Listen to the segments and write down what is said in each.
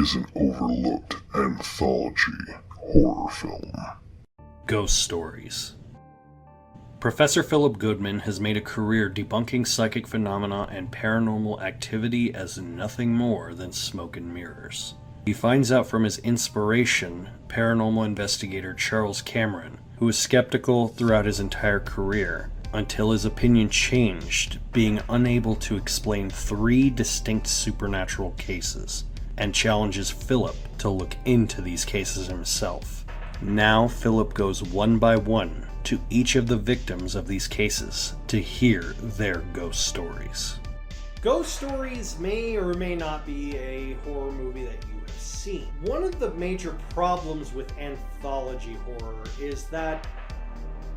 is an overlooked anthology horror film. Ghost Stories. Professor Philip Goodman has made a career debunking psychic phenomena and paranormal activity as nothing more than smoke and mirrors. He finds out from his inspiration, paranormal investigator Charles Cameron, who was skeptical throughout his entire career, until his opinion changed, being unable to explain 3 distinct supernatural cases, and challenges Philip to look into these cases himself. Now Philip goes one by one to each of the victims of these cases to hear their ghost stories. Ghost Stories may or may not be a horror movie that you have seen. One of the major problems with anthology horror is that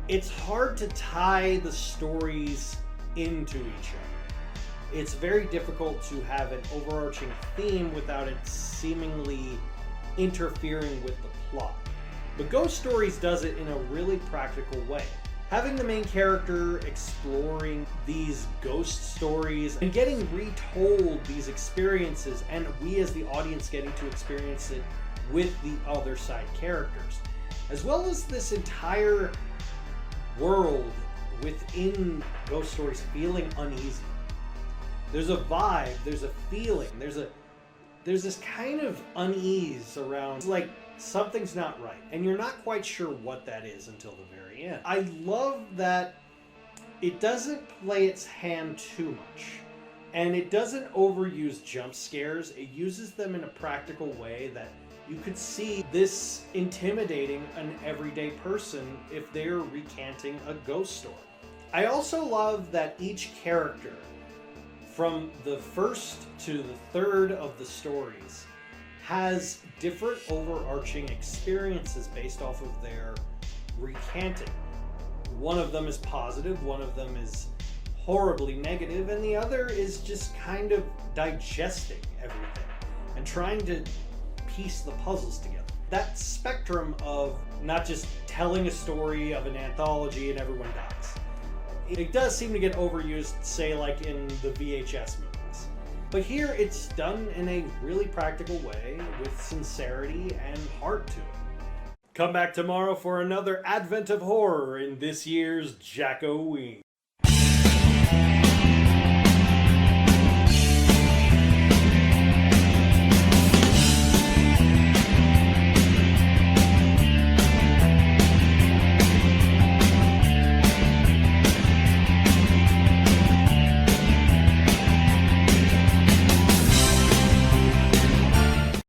it's hard to tie the stories into each other. It's very difficult to have an overarching theme without it seemingly interfering with the plot. But Ghost Stories does it in a really practical way. Having the main character exploring these ghost stories and getting retold these experiences, and we as the audience getting to experience it with the other side characters, as well as this entire world within Ghost Stories feeling uneasy. There's a vibe, there's a feeling, there's this kind of unease around, it's like something's not right, and you're not quite sure what that is until the very end. I love that it doesn't play its hand too much, and it doesn't overuse jump scares. It uses them in a practical way that you could see this intimidating an everyday person if they're recanting a ghost story. I also love that each character, from the first to the third of the stories, has different overarching experiences based off of their recanting. One of them is positive, one of them is horribly negative, and the other is just kind of digesting everything and trying to piece the puzzles together. That spectrum of not just telling a story of an anthology and everyone dies. It does seem to get overused, say like in the VHS movies. But here it's done in a really practical way with sincerity and heart to it. Come back tomorrow for another advent of horror in this year's Jack-O-Ween.